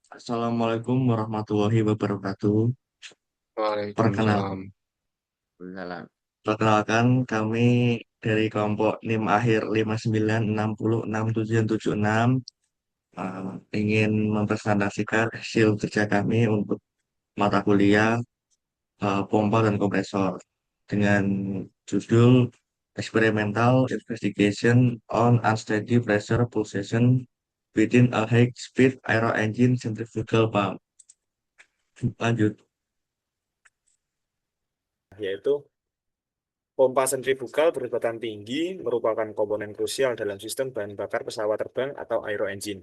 Assalamualaikum warahmatullahi wabarakatuh. Perkenal, Waalaikumsalam. perkenalkan kami dari kelompok NIM akhir 59606776 ingin mempresentasikan hasil kerja kami untuk mata kuliah pompa dan kompresor dengan judul Experimental Investigation on Unsteady Pressure Pulsation within a High Speed Aero Engine Centrifugal Pump. Lanjut. Yaitu pompa sentrifugal berbobot tinggi merupakan komponen krusial dalam sistem bahan bakar pesawat terbang atau aero engine.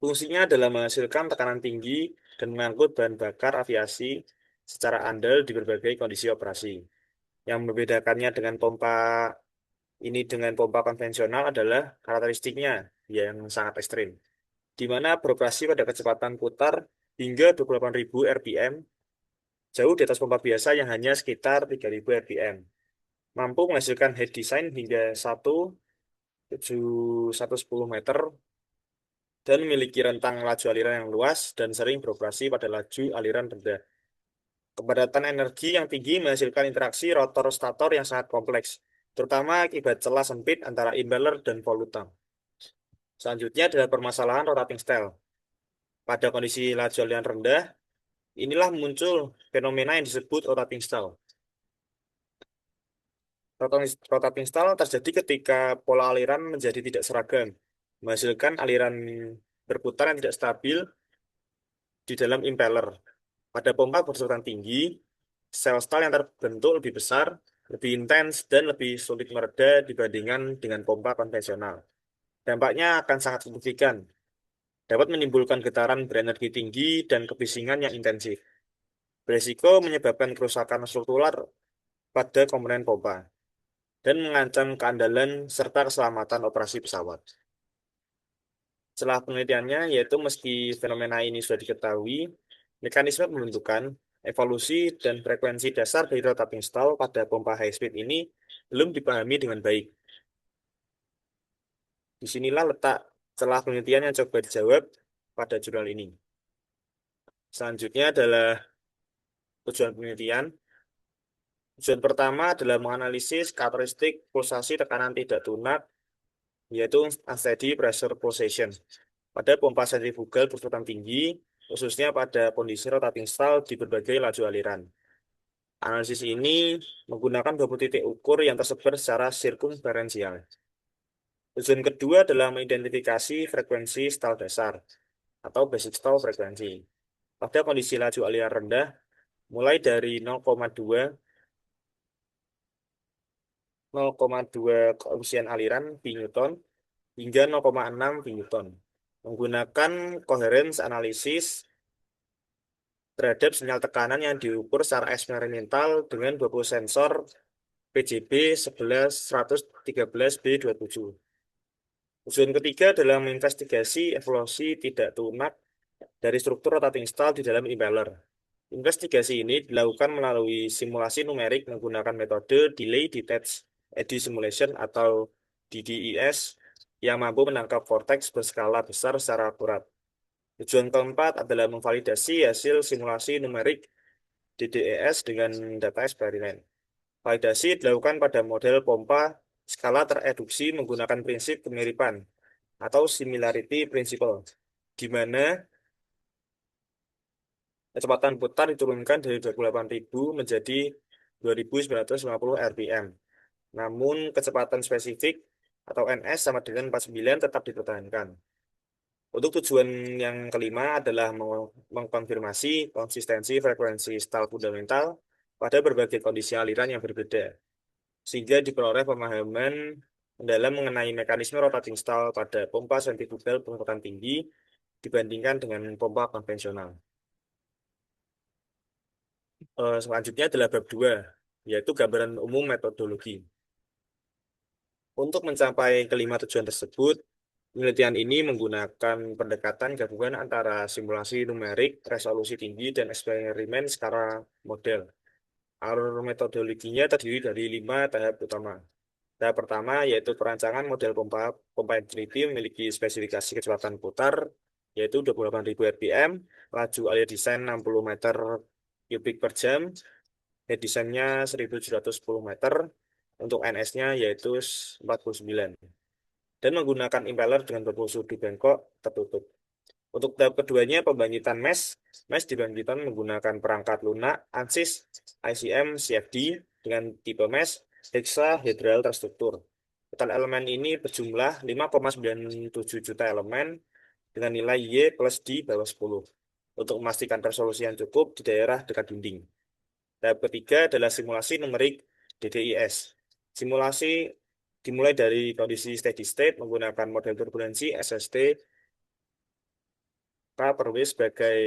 Fungsinya adalah menghasilkan tekanan tinggi dan mengangkut bahan bakar aviasi secara andal di berbagai kondisi operasi. Yang membedakannya dengan pompa ini dengan pompa konvensional adalah karakteristiknya yang sangat ekstrim, di mana beroperasi pada kecepatan putar hingga 28.000 rpm, jauh di atas pompa biasa yang hanya sekitar 3.000 rpm. Mampu menghasilkan head design hingga 1,710 meter dan memiliki rentang laju aliran yang luas dan sering beroperasi pada laju aliran rendah. Kepadatan energi yang tinggi menghasilkan interaksi rotor-stator yang sangat kompleks, terutama akibat celah sempit antara impeller dan volume. Selanjutnya adalah permasalahan rotating style. Pada kondisi laju aliran rendah, inilah muncul fenomena yang disebut rotating style. Rotating style terjadi ketika pola aliran menjadi tidak seragam, menghasilkan aliran berputar yang tidak stabil di dalam impeller. Pada pompa berkecepatan tinggi, sel stall yang terbentuk lebih besar, lebih intens, dan lebih sulit mereda dibandingkan dengan pompa konvensional. Dampaknya akan sangat signifikan, dapat menimbulkan getaran berenergi tinggi dan kebisingan yang intensif. Beresiko menyebabkan kerusakan struktural pada komponen pompa dan mengancam keandalan serta keselamatan operasi pesawat. Setelah penelitiannya, yaitu meski fenomena ini sudah diketahui, mekanisme pembentukan, evolusi, dan frekuensi dasar dari rotating stall pada pompa high speed ini belum dipahami dengan baik. Disinilah letak celah penelitian yang coba dijawab pada jurnal ini. Selanjutnya adalah tujuan penelitian. Tujuan pertama adalah menganalisis karakteristik pulsasi tekanan tidak tunak, yaitu unsteady pressure pulsation, pada pompa sentrifugal berkecepatan tinggi, khususnya pada kondisi rotating stall di berbagai laju aliran. Analisis ini menggunakan 20 titik ukur yang tersebar secara sirkumferensial. Tujuan kedua adalah mengidentifikasi frekuensi stall dasar atau basic stall frekuensi pada kondisi laju aliran rendah mulai dari 0,2 koefisien aliran pi Newton hingga 0,6 pi Newton menggunakan coherence analisis terhadap sinyal tekanan yang diukur secara eksperimental dengan 20 sensor PJB 11-113B27. Tujuan ketiga adalah menginvestigasi evolusi tidak tunak dari struktur rotating stall di dalam impeller. Investigasi ini dilakukan melalui simulasi numerik menggunakan metode Delay Detached Eddy Simulation atau DDES yang mampu menangkap vortex berskala besar secara akurat. Tujuan keempat adalah memvalidasi hasil simulasi numerik DDES dengan data eksperimen. Validasi dilakukan pada model pompa skala tereduksi menggunakan prinsip kemiripan atau similarity principle, di mana kecepatan putar diturunkan dari 28.000 menjadi 2.950 rpm. Namun kecepatan spesifik atau NS sama dengan 49 tetap dipertahankan. Untuk tujuan yang kelima adalah mengkonfirmasi konsistensi frekuensi stall fundamental pada berbagai kondisi aliran yang berbeda, sehingga diperoleh pemahaman mendalam mengenai mekanisme rotating stall pada pompa sentrifugal berkecepatan tinggi dibandingkan dengan pompa konvensional. Selanjutnya adalah bab 2, yaitu gambaran umum metodologi. Untuk mencapai kelima tujuan tersebut, penelitian ini menggunakan pendekatan gabungan antara simulasi numerik, resolusi tinggi, dan eksperimen secara model. Alur metodologinya terdiri dari 5 tahap utama. Tahap pertama yaitu perancangan model pompa. Pompa Infinity memiliki spesifikasi kecepatan putar yaitu 28.000 RPM, laju air desain 60 meter kubik per jam, head desainnya 1.710 meter, untuk NS-nya yaitu 49, dan menggunakan impeller dengan berbusur di bengkok tertutup. Untuk tahap keduanya, pembangkitan mesh dibangkitkan menggunakan perangkat lunak ANSYS ICM CFD dengan tipe mesh hexahedral terstruktur. Total elemen ini berjumlah 5,97 juta elemen dengan nilai Y plus di bawah 10 untuk memastikan resolusi yang cukup di daerah dekat dinding. Tahap ketiga adalah simulasi numerik DDIS. Simulasi dimulai dari kondisi steady state menggunakan model turbulensi SST K per W sebagai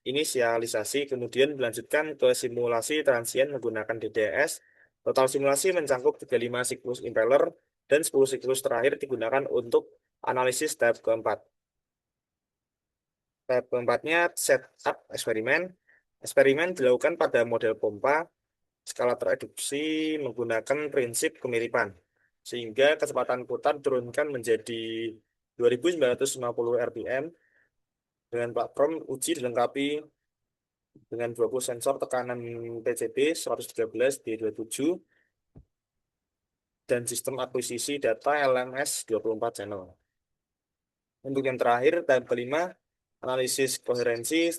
inisialisasi, kemudian dilanjutkan ke simulasi transien menggunakan DDS. Total simulasi mencakup 35 siklus impeller dan 10 siklus terakhir digunakan untuk analisis tahap keempat. Tahap keempatnya setup eksperimen. Eksperimen dilakukan pada model pompa skala tereduksi menggunakan prinsip kemiripan, sehingga kecepatan putar diturunkan menjadi 2.950 RPM. Dengan platform uji dilengkapi dengan 20 sensor tekanan PCB 113 D27 dan sistem akuisisi data LMS 24 channel. Untuk yang terakhir, tahap kelima, analisis koherensi.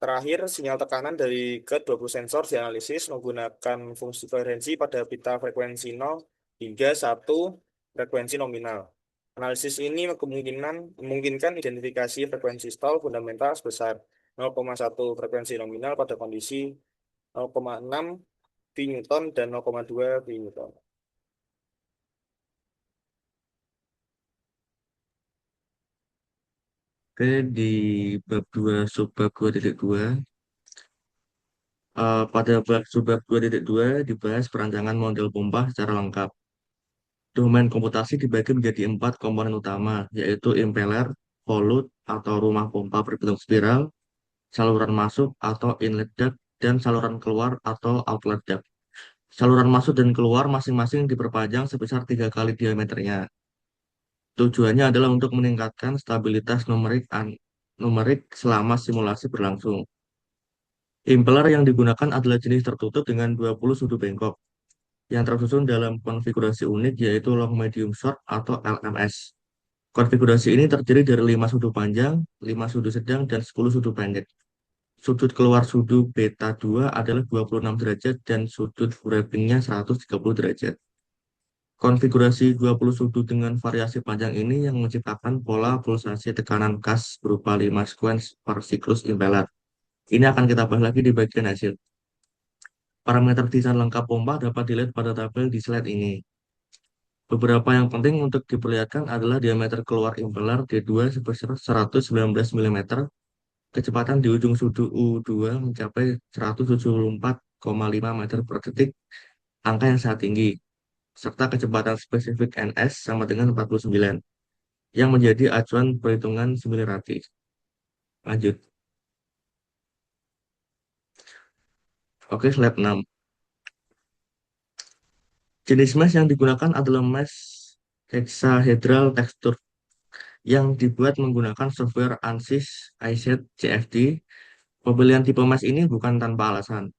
Terakhir, sinyal tekanan dari ke-20 sensor dianalisis menggunakan fungsi koherensi pada pita frekuensi 0 hingga 1 frekuensi nominal. Analisis ini memungkinkan identifikasi frekuensi stall fundamental sebesar 0,1 frekuensi nominal pada kondisi 0,6 V Newton dan 0,2 V Newton. Oke, di bab 2 subbab 2.2, pada bab subbab 2.2 dibahas perancangan model pompa secara lengkap. Domain komputasi dibagi menjadi 4 komponen utama, yaitu impeller, volute atau rumah pompa berbentuk spiral, saluran masuk atau inlet duct, dan saluran keluar atau outlet duct. Saluran masuk dan keluar masing-masing diperpanjang sebesar 3 kali diameternya. Tujuannya adalah untuk meningkatkan stabilitas numerik selama simulasi berlangsung. Impeller yang digunakan adalah jenis tertutup dengan 20 sudut bengkok yang tersusun dalam konfigurasi unik yaitu long medium short atau LMS. Konfigurasi ini terdiri dari 5 sudut panjang, 5 sudut sedang, dan 10 sudut pendek. Sudut keluar sudut beta 2 adalah 26 derajat dan sudut wrappingnya 130 derajat. Konfigurasi 20 sudut dengan variasi panjang ini yang menciptakan pola pulsasi tekanan kas berupa 5 sequence per siklus impeller. Ini akan kita bahas lagi di bagian hasil. Parameter desain lengkap pompa dapat dilihat pada tabel di slide ini. Beberapa yang penting untuk diperlihatkan adalah diameter keluar impeller D2 sebesar 119 mm, kecepatan di ujung sudut U2 mencapai 174,5 meter per detik, angka yang sangat tinggi, serta kecepatan spesifik NS sama dengan 49, yang menjadi acuan perhitungan similarity. Lanjut. Oke, slide 6. Jenis mesh yang digunakan adalah mesh hexahedral tekstur yang dibuat menggunakan software ANSYS iSet CFD. Pembelian tipe mesh ini bukan tanpa alasan.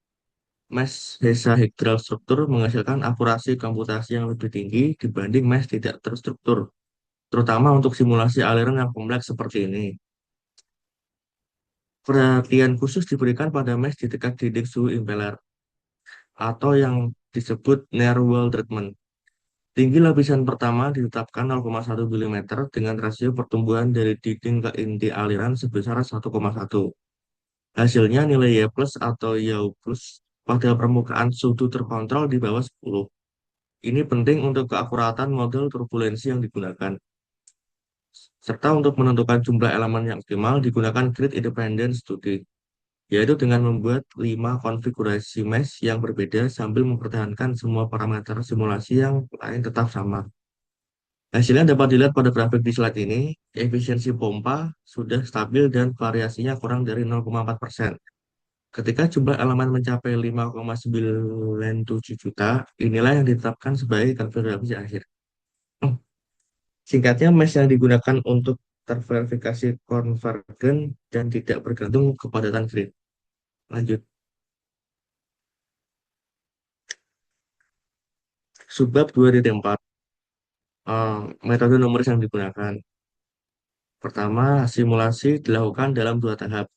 Mesh hexahedral struktur menghasilkan akurasi komputasi yang lebih tinggi dibanding mesh tidak terstruktur, terutama untuk simulasi aliran yang kompleks seperti ini. Perhatian khusus diberikan pada mesh di dekat dinding suhu impeller atau yang disebut near wall treatment. Tinggi lapisan pertama ditetapkan 0,1 mm dengan rasio pertumbuhan dari dinding ke inti aliran sebesar 1,1. Hasilnya nilai Y plus atau YAU plus pada permukaan sudut terkontrol di bawah 10. Ini penting untuk keakuratan model turbulensi yang digunakan. Serta untuk menentukan jumlah elemen yang optimal digunakan grid independent study, yaitu dengan membuat 5 konfigurasi mesh yang berbeda sambil mempertahankan semua parameter simulasi yang lain tetap sama. Hasilnya dapat dilihat pada grafik di slide ini, efisiensi pompa sudah stabil dan variasinya kurang dari 0,4%. Ketika jumlah elemen mencapai 5,97 juta, inilah yang ditetapkan sebagai konfigurasi akhir. Singkatnya, mesh yang digunakan untuk terverifikasi konvergen, dan tidak bergantung kepadatan grid. Lanjut. Subbab 2.4, metode numeris yang digunakan. Pertama, simulasi dilakukan dalam dua tahap.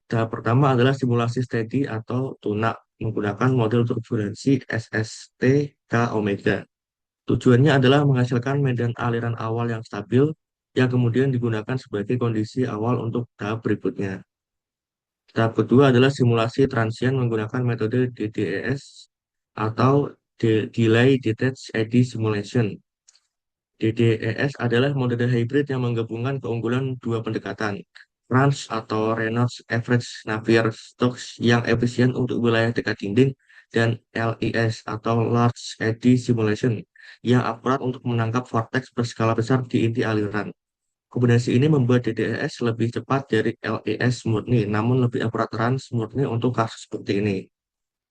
Tahap pertama adalah simulasi steady atau tunak menggunakan model turbulensi SST K omega. Tujuannya adalah menghasilkan medan aliran awal yang stabil yang kemudian digunakan sebagai kondisi awal untuk tahap berikutnya. Tahap kedua adalah simulasi transient menggunakan metode DDES atau Delay Detached Eddy Simulation. DDES adalah metode hybrid yang menggabungkan keunggulan dua pendekatan, Range atau Reynolds Average Navier Stokes yang efisien untuk wilayah dekat dinding, dan LES atau Large Eddy Simulation yang akurat untuk menangkap vortex berskala besar di inti aliran. Kombinasi ini membuat DDES lebih cepat dari LES murni, namun lebih akurat Range murni untuk kasus seperti ini.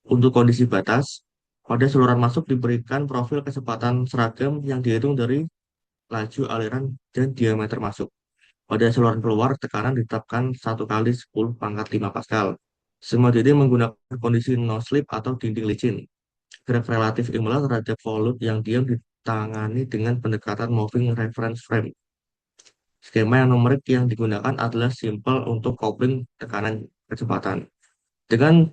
Untuk kondisi batas, pada saluran masuk diberikan profil kecepatan seragam yang dihitung dari laju aliran dan diameter masuk. Pada saluran keluar, tekanan ditetapkan 1 kali 10 pangkat 5 Pascal. Semua ini menggunakan kondisi no slip atau dinding licin. Gerak relatif immolar terhadap volut yang diam ditangani dengan pendekatan moving reference frame. Skema yang numerik yang digunakan adalah simple untuk coupling tekanan kecepatan. Dengan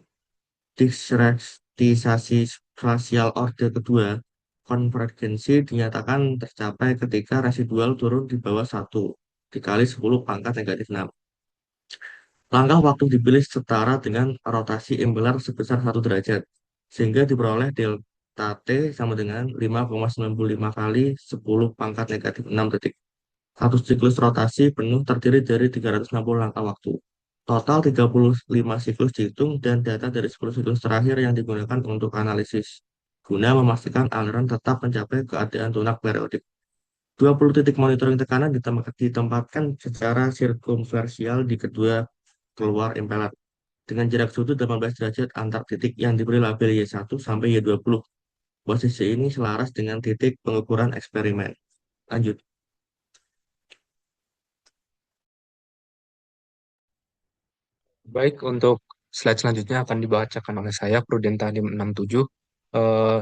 disrektisasi spasial orde kedua, konvergensi dinyatakan tercapai ketika residual turun di bawah 1 dikali 10 pangkat negatif 6. Langkah waktu dipilih setara dengan rotasi impeller sebesar 1 derajat, sehingga diperoleh delta T sama dengan 5,95 kali 10 pangkat negatif 6 detik. Satu siklus rotasi penuh terdiri dari 360 langkah waktu. Total 35 siklus dihitung dan data dari 10 siklus terakhir yang digunakan untuk analisis, guna memastikan aliran tetap mencapai keadaan tunak periodik. 20 titik monitoring tekanan ditempatkan secara sirkumferensial di kedua keluar impeller dengan jarak sudut 18 derajat antar titik yang diberi label Y1 sampai Y20. Posisi ini selaras dengan titik pengukuran eksperimen. Lanjut. Baik, untuk slide selanjutnya akan dibacakan oleh saya, Prudentadim 67. Eh,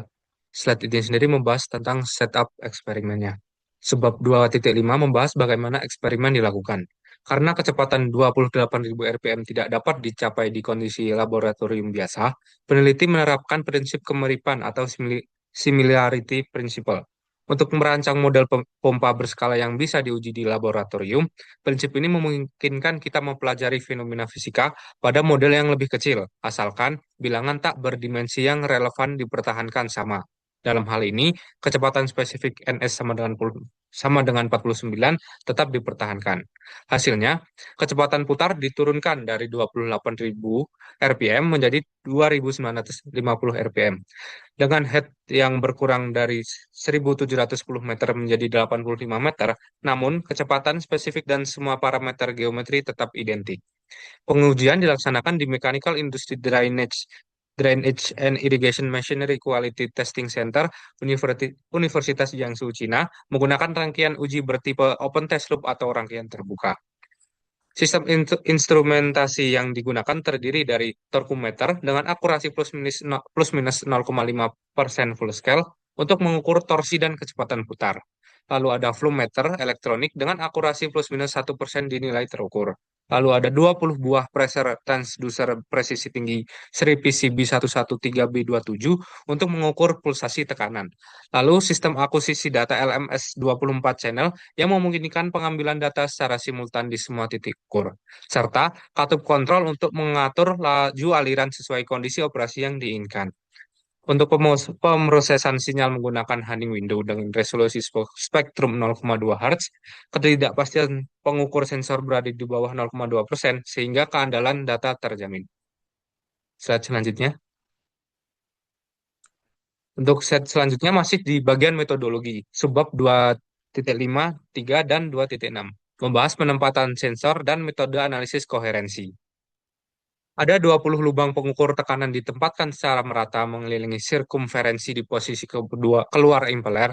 Slide ini sendiri membahas tentang setup eksperimennya. Sebab 2.5 membahas bagaimana eksperimen dilakukan. Karena kecepatan 28.000 rpm tidak dapat dicapai di kondisi laboratorium biasa, peneliti menerapkan prinsip kemiripan atau similarity principle. Untuk merancang model pompa berskala yang bisa diuji di laboratorium, prinsip ini memungkinkan kita mempelajari fenomena fisika pada model yang lebih kecil, asalkan bilangan tak berdimensi yang relevan dipertahankan sama. Dalam hal ini, kecepatan spesifik Ns sama dengan 49 tetap dipertahankan. Hasilnya, kecepatan putar diturunkan dari 28.000 rpm menjadi 2.950 rpm. Dengan head yang berkurang dari 1.710 meter menjadi 85 meter, namun kecepatan spesifik dan semua parameter geometri tetap identik. Pengujian dilaksanakan di Mechanical Industry Drainage and Irrigation Machinery Quality Testing Center, Universitas Jiangsu, Cina, menggunakan rangkaian uji bertipe open test loop atau rangkaian terbuka. Sistem instrumentasi yang digunakan terdiri dari torkumeter dengan akurasi plus minus 0,5% full scale untuk mengukur torsi dan kecepatan putar. Lalu ada flowmeter elektronik dengan akurasi plus minus 1% dinilai terukur. Lalu ada 20 buah pressure transducer presisi tinggi seri PCB 113B27 untuk mengukur pulsasi tekanan. Lalu sistem akuisisi data LMS 24 channel yang memungkinkan pengambilan data secara simultan di semua titik ukur, serta katup kontrol untuk mengatur laju aliran sesuai kondisi operasi yang diinginkan. Untuk pemrosesan sinyal menggunakan Honey Window dengan resolusi spektrum 0,2 Hz, ketidakpastian pengukur sensor berada di bawah 0,2%, sehingga keandalan data terjamin. Slide selanjutnya. Untuk set selanjutnya masih di bagian metodologi, subbab 2.5, 3, dan 2.6, membahas penempatan sensor dan metode analisis koherensi. Ada 20 lubang pengukur tekanan ditempatkan secara merata mengelilingi sirkumferensi di posisi kedua keluar impeller.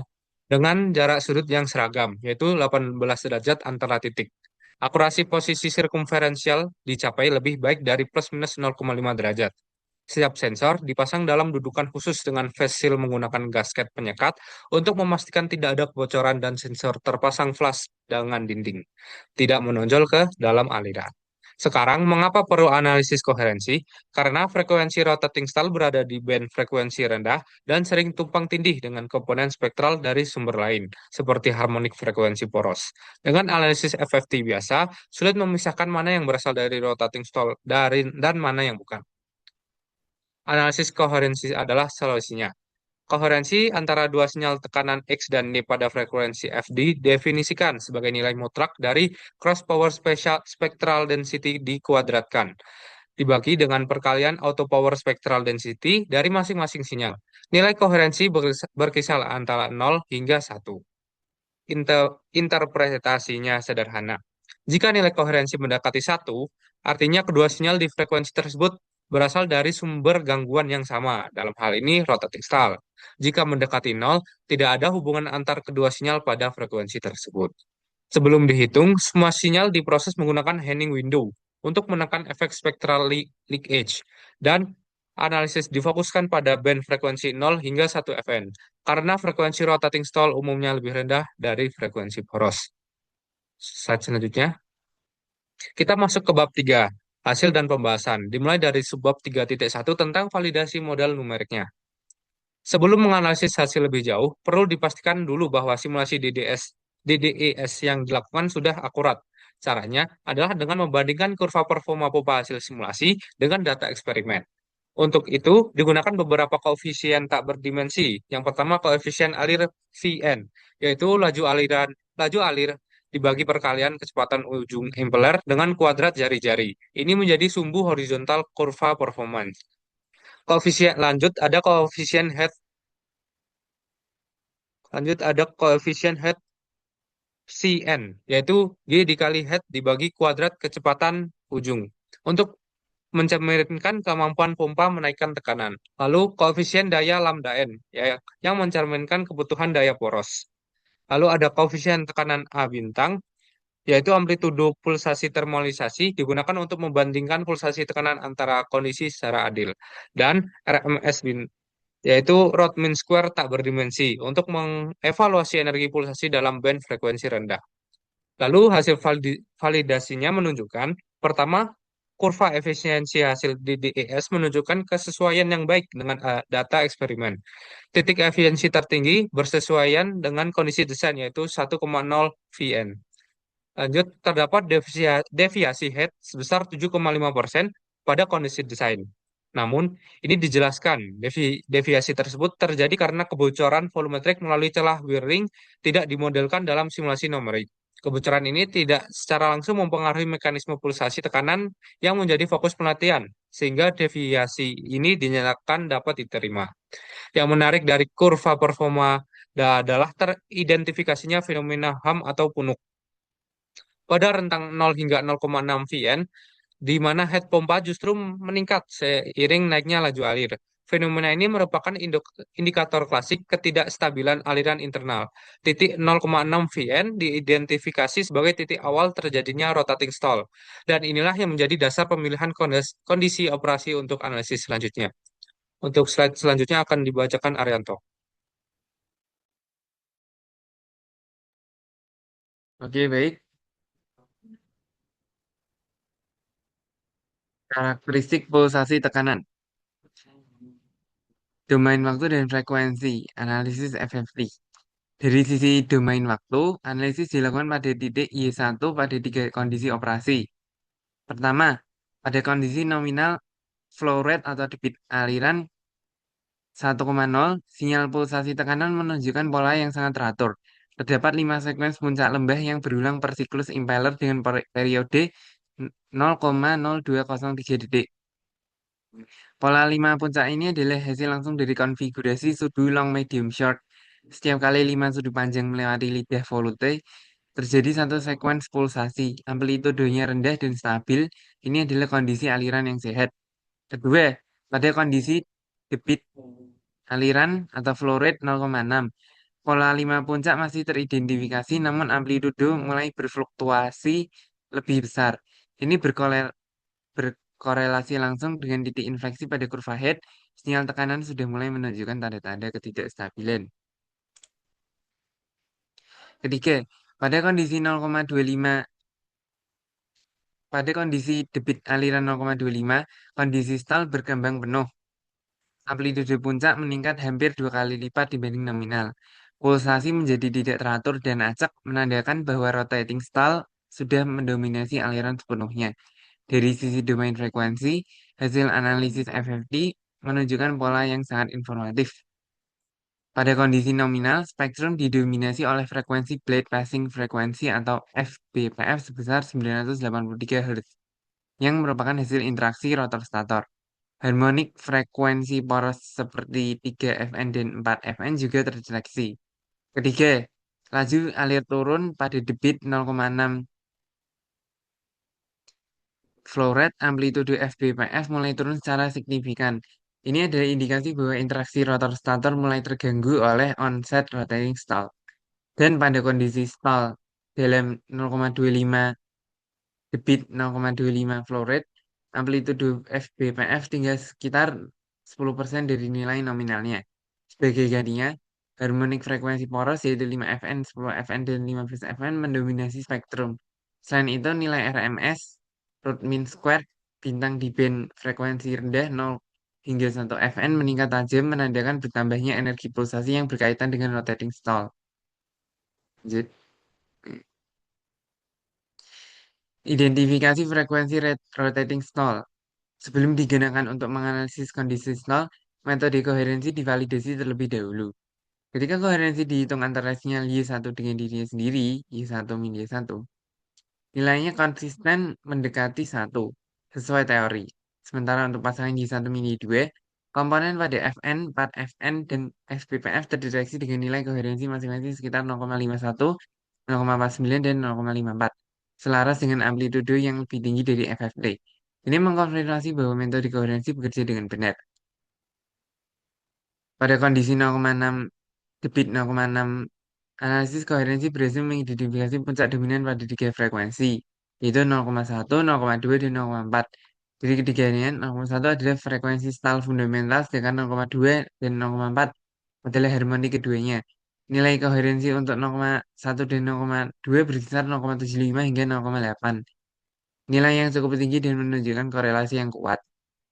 dengan jarak sudut yang seragam, yaitu 18 derajat antara titik. Akurasi posisi sirkumferensial dicapai lebih baik dari plus minus 0,5 derajat. Setiap sensor dipasang dalam dudukan khusus dengan face shield menggunakan gasket penyekat untuk memastikan tidak ada kebocoran dan sensor terpasang flush dengan dinding, tidak menonjol ke dalam aliran. Sekarang, mengapa perlu analisis koherensi? Karena frekuensi rotating stall berada di band frekuensi rendah dan sering tumpang tindih dengan komponen spektral dari sumber lain, seperti harmonik frekuensi poros. Dengan analisis FFT biasa, sulit memisahkan mana yang berasal dari rotating stall dan mana yang bukan. Analisis koherensi adalah solusinya. Koherensi antara dua sinyal tekanan X dan Y pada frekuensi F didefinisikan sebagai nilai mutlak dari cross power spectral density dikuadratkan, dibagi dengan perkalian auto power spectral density dari masing-masing sinyal. Nilai koherensi berkisar antara 0 hingga 1. Interpretasinya sederhana. Jika nilai koherensi mendekati 1, artinya kedua sinyal di frekuensi tersebut berasal dari sumber gangguan yang sama, dalam hal ini rotating stall. Jika mendekati 0, tidak ada hubungan antar kedua sinyal pada frekuensi tersebut. Sebelum dihitung, semua sinyal diproses menggunakan Henning window untuk menekan efek spectral leakage, dan analisis difokuskan pada band frekuensi 0 hingga 1 FN, karena frekuensi rotating stall umumnya lebih rendah dari frekuensi poros. Slide selanjutnya, kita masuk ke bab 3, hasil dan pembahasan, dimulai dari subbab 3.1 tentang validasi modal numeriknya. Sebelum menganalisis hasil lebih jauh, perlu dipastikan dulu bahwa simulasi DDES yang dilakukan sudah akurat. Caranya adalah dengan membandingkan kurva performa pompa hasil simulasi dengan data eksperimen. Untuk itu, digunakan beberapa koefisien tak berdimensi. Yang pertama, koefisien alir Vn, yaitu laju alir dibagi perkalian kecepatan ujung impeller dengan kuadrat jari-jari. Ini menjadi sumbu horizontal kurva performance. Lanjut ada koefisien head Cn, yaitu G dikali head dibagi kuadrat kecepatan ujung, untuk mencerminkan kemampuan pompa menaikkan tekanan. Lalu koefisien daya lambda N, ya, yang mencerminkan kebutuhan daya poros. Lalu ada koefisien tekanan A bintang, yaitu amplitudo pulsasi termolisasi digunakan untuk membandingkan pulsasi tekanan antara kondisi secara adil. Dan RMS yaitu Rod mean square tak berdimensi untuk mengevaluasi energi pulsasi dalam band frekuensi rendah. Lalu hasil validasinya menunjukkan, pertama, kurva efisiensi hasil DDES menunjukkan kesesuaian yang baik dengan data eksperimen. Titik efisiensi tertinggi bersesuaian dengan kondisi desain, yaitu 1,0 Vn. Lanjut, terdapat deviasi head sebesar 7,5% pada kondisi desain. Namun, ini dijelaskan, deviasi tersebut terjadi karena kebocoran volumetrik melalui celah Wirring tidak dimodelkan dalam simulasi numerik. Kebocoran ini tidak secara langsung mempengaruhi mekanisme pulsasi tekanan yang menjadi fokus penelitian, sehingga deviasi ini dinyatakan dapat diterima. Yang menarik dari kurva performa adalah teridentifikasinya fenomena HAM atau punuk pada rentang 0 hingga 0,6 Vn, di mana head pompa justru meningkat seiring naiknya laju alir. Fenomena ini merupakan indikator klasik ketidakstabilan aliran internal. Titik 0,6 Vn diidentifikasi sebagai titik awal terjadinya rotating stall. Dan inilah yang menjadi dasar pemilihan kondisi operasi untuk analisis selanjutnya. Untuk slide selanjutnya akan dibacakan Arianto. Oke, baik. Karakteristik pulsasi tekanan. Domain waktu dan frekuensi. Analisis FFT. Dari sisi domain waktu, analisis dilakukan pada titik Y1 pada 3 kondisi operasi. Pertama, pada kondisi nominal flow rate atau debit aliran 1,0, sinyal pulsasi tekanan menunjukkan pola yang sangat teratur. Terdapat 5 sekuens puncak lembah yang berulang per siklus impeller dengan periode 0,0203 detik. Pola 5 puncak ini adalah hasil langsung dari konfigurasi sudu long medium short. Setiap kali 5 sudu panjang melewati lidah volute, terjadi satu sekuens pulsasi. Amplitudenya rendah dan stabil. Ini adalah kondisi aliran yang sehat. Kedua, pada kondisi debit aliran atau flow rate 0,6. pola 5 puncak masih teridentifikasi, namun amplitudo mulai berfluktuasi lebih besar. Ini berkorelasi langsung dengan titik infleksi pada kurva head. Sinyal tekanan sudah mulai menunjukkan tanda-tanda ketidakstabilan. Ketiga, pada kondisi 0,25 pada kondisi debit aliran 0,25, kondisi stall berkembang penuh. Amplitude puncak meningkat hampir 2 kali lipat dibanding nominal. Pulsasi menjadi tidak teratur dan acak, menandakan bahwa rotating stall sudah mendominasi aliran sepenuhnya. Dari sisi domain frekuensi, hasil analisis FFT menunjukkan pola yang sangat informatif. Pada kondisi nominal, spektrum didominasi oleh frekuensi blade passing frekuensi atau FBPF sebesar 983 Hz, yang merupakan hasil interaksi rotor-stator. Harmonik frekuensi poros seperti 3 Fn dan 4 Fn juga terdeteksi. Ketiga, laju alir turun pada debit 0,6 flow rate, amplitude FBPF mulai turun secara signifikan. Ini adalah indikasi bahwa interaksi rotor-stator mulai terganggu oleh onset rotating stall. Dan pada kondisi stall dalam 0,25 debit 0,25 flow rate, amplitude FBPF tinggal sekitar 10% dari nilai nominalnya. Sebagai gantinya, harmonik frekuensi poros yaitu 5 Fn, 10 Fn, dan 15 Fn mendominasi spektrum. Selain itu, nilai RMS, root mean square, bintang di band frekuensi rendah 0 hingga 1 Fn meningkat tajam menandakan bertambahnya energi pulsasi yang berkaitan dengan rotating stall. Lanjut. Identifikasi frekuensi rotating stall. Sebelum digunakan untuk menganalisis kondisi stall, metode koherensi divalidasi terlebih dahulu. Ketika koherensi dihitung antara sinyal Y1 dengan dirinya sendiri, Y1 min Y1, nilainya konsisten mendekati 1, sesuai teori. Sementara untuk pasangan Y1 min Y2, komponen pada Fn, 4 Fn, dan SPPF terdeteksi dengan nilai koherensi masing-masing sekitar 0,51, 0,49, dan 0,54, selaras dengan amplitudo yang lebih tinggi dari FFT. Ini mengkonfirmasi bahwa metode koherensi bekerja dengan benar. Pada kondisi 0,6 debit 0,6, analisis koherensi berhasil mengidentifikasi puncak dominan pada 3 frekuensi, yaitu 0,1, 0,2, dan 0,4. Dari ketiganya, 0,1 adalah frekuensi stall fundamental, sedangkan 0,2 dan 0,4 adalah harmoni keduanya. Nilai koherensi untuk 0,1 dan 0,2 berkisar 0,75 hingga 0,8. Nilai yang cukup tinggi dan menunjukkan korelasi yang kuat.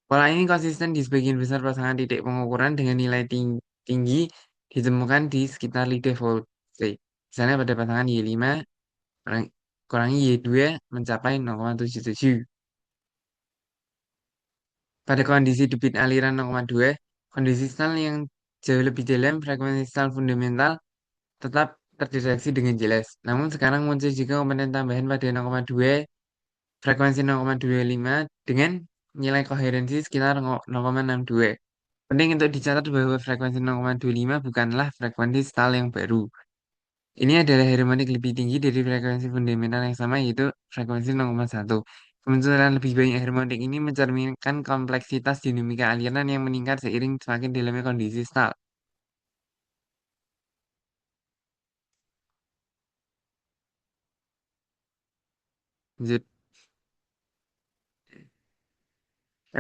Pola ini konsisten di sebagian besar pasangan titik pengukuran dengan nilai tinggi ditemukan di sekitar lidah voltage. Misalnya pada pasangan Y5 kurangi Y2 mencapai 0,77. Pada kondisi debit aliran 0,2, kondisi stall yang jauh lebih dalam, frekuensi stall fundamental tetap terdeteksi dengan jelas. Namun sekarang muncul juga komponen tambahan pada 0,2, frekuensi 0,25 dengan nilai koherensi sekitar 0,62. Penting untuk dicatat bahwa frekuensi 0,25 bukanlah frekuensi stall yang baru. Ini adalah harmonik lebih tinggi dari frekuensi fundamental yang sama, yaitu frekuensi 0,1. Kemunculan lebih banyak harmonik ini mencerminkan kompleksitas dinamika aliran yang meningkat seiring semakin dalamnya kondisi stall. Lanjut.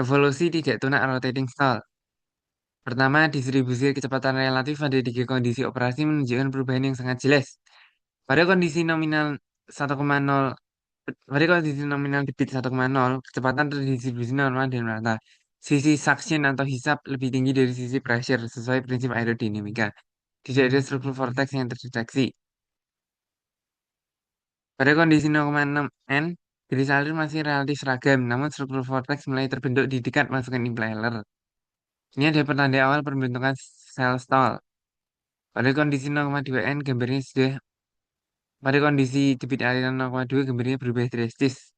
Evolusi tidak tunak rotating stall. Pertama, distribusi kecepatan relatif pada 3 kondisi operasi menunjukkan perubahan yang sangat jelas. Pada kondisi nominal 1,0 Pada kondisi nominal debit 1,0, kecepatan terdistribusi normal dan merata. Sisi suction atau hisap lebih tinggi dari sisi pressure sesuai prinsip aerodinamika. Tidak ada struktur vortex yang terdeteksi. Pada kondisi 0,6 N, garis alir masih relatif seragam, namun struktur vortex mulai terbentuk di dekat masukan impeller. Ini adalah pertanda awal pembentukan sel stall. Pada kondisi 0,2 N, gambarnya sudah Pada kondisi debit aliran 0,2, gambarnya berubah drastis.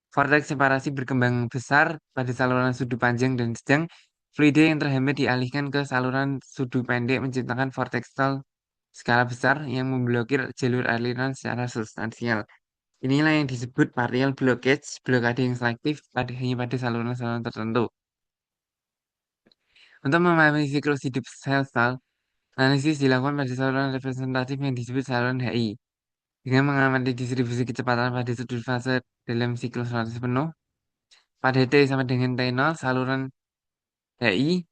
Vortex separasi berkembang besar pada saluran sudu panjang dan sedang. Fluida yang terhambat dialihkan ke saluran sudu pendek menciptakan vortex stall skala besar yang memblokir jalur aliran secara substansial. Inilah yang disebut partial blockage, blokade yang selektif hanya pada saluran-saluran tertentu. Untuk memahami siklus hidup sel stall, Analisis dilakukan pada saluran representatif yang disebut saluran HI. Dengan mengamati distribusi kecepatan pada sudut fase dalam siklus rotasi penuh, pada T sama dengan T0, saluran HI,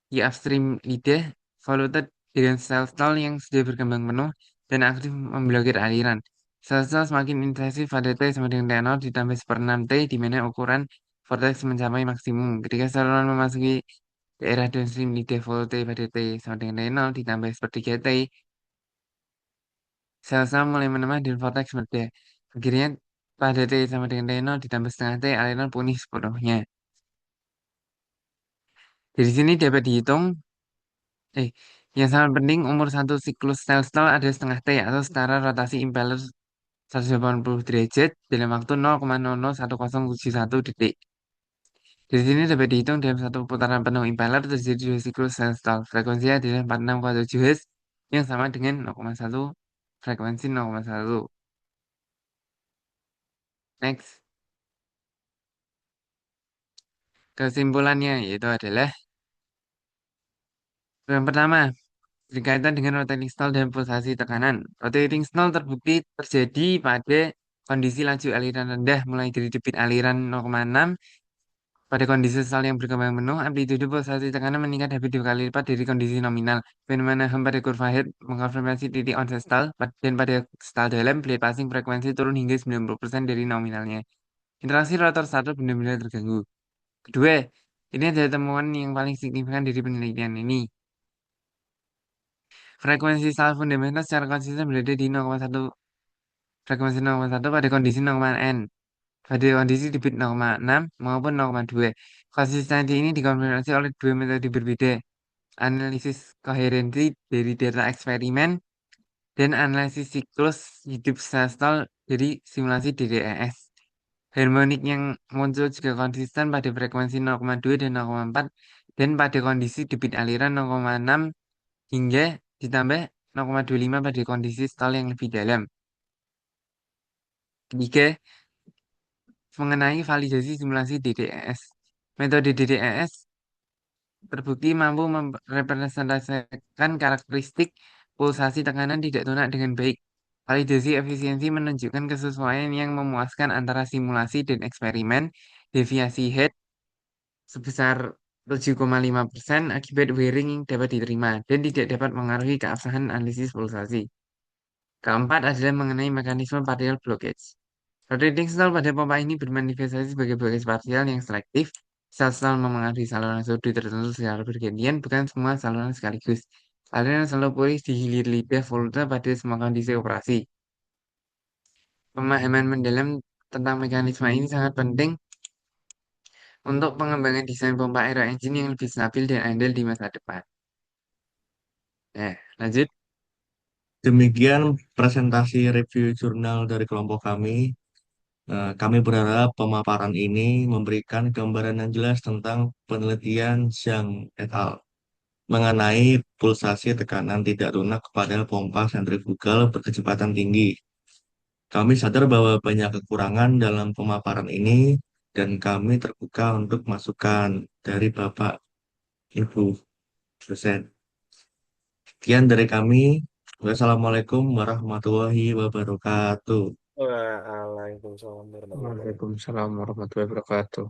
Y upstream lidah, voluted dengan sel-sel yang sudah berkembang penuh dan aktif memblokir aliran. Sel-sel semakin intensif pada T sama dengan T0 ditambah 1/6 T, di mana ukuran vortex mencapai maksimum. Ketika saluran memasuki daerah downstream lidah volte pada T sama dengan T0 ditambah 1/3 T, sel-sel mulai menemah dan vortex meledak. Akhirnya pada T sama dengan T0 ditambah setengah T, aliran punah sepenuhnya. Dari sini dapat dihitung, eh, yang sangat penting umur satu siklus sel-sel ada setengah T atau setara rotasi impeller 180 derajat dalam waktu 0,001071 detik. Dari sini dapat dihitung dalam satu putaran penuh impeller terjadi dua siklus sel-sel. Frekuensinya adalah 46,7 Hz yang sama dengan 0,1 frekuensi 0,1. Next, kesimpulannya yaitu adalah yang pertama, berkaitan dengan rotating stall dan pulsasi tekanan. Rotating stall terbukti terjadi pada kondisi laju aliran rendah mulai dari debit aliran 0,6. Pada kondisi stall yang berkembang penuh, amplitude pulsasi tekanan meningkat hampir 2 kali lipat dari kondisi nominal. Fenomena HEM pada kurva head mengkonfirmasi titik onset stall dan pada stall dalam blade passing frekuensi turun hingga 90% dari nominalnya. Interaksi rotor starter benar-benar terganggu. Kedua, ini adalah temuan yang paling signifikan dari penelitian ini. Frekuensi stall fundamental secara konsisten berada di 0,1 frekuensi 0,1 pada kondisi 0,n, pada kondisi debit 0,6 maupun 0,2. Konsistensi ini dikonfirmasi oleh dua metode berbeda, analisis koherensi dari data eksperimen dan analisis siklus hidup sel dari simulasi DDES. Harmonik yang muncul juga konsisten pada frekuensi 0,2 dan 0,4 dan pada kondisi debit aliran 0,6 hingga ditambah 0,25 pada kondisi stall yang lebih dalam. Ketiga, mengenai validasi simulasi DDES. Metode DDES terbukti mampu merepresentasikan karakteristik pulsasi tekanan tidak tunak dengan baik. Validasi efisiensi menunjukkan kesesuaian yang memuaskan antara simulasi dan eksperimen. Deviasi head sebesar 7,5% akibat wearing dapat diterima dan tidak dapat mengaruhi keabsahan analisis pulsasi. Keempat adalah mengenai mekanisme partial blockage. Rotating stall pada pompa ini bermanifestasi sebagai blockage parsial yang selektif. Sel-sel memengaruhi saluran sudut tertentu secara bergantian, bukan semua saluran sekaligus. Aliran selalu pulih di hilir lidah voluta pada semua kondisi operasi. Pemahaman mendalam tentang mekanisme ini sangat penting untuk pengembangan desain pompa aero engine yang lebih stabil dan andal di masa depan. Nah, lanjut. Demikian presentasi review jurnal dari kelompok kami. Kami berharap pemaparan ini memberikan gambaran yang jelas tentang penelitian Zhang et al. Mengenai pulsasi tekanan tidak lunak pada pompa sentrifugal berkecepatan tinggi. Kami sadar bahwa banyak kekurangan dalam pemaparan ini dan kami terbuka untuk masukan dari Bapak Ibu dosen. Sekian dari kami. Wassalamualaikum warahmatullahi wabarakatuh. Waalaikumsalam warahmatullahi wabarakatuh. Waalaikumsalam warahmatullahi wabarakatuh.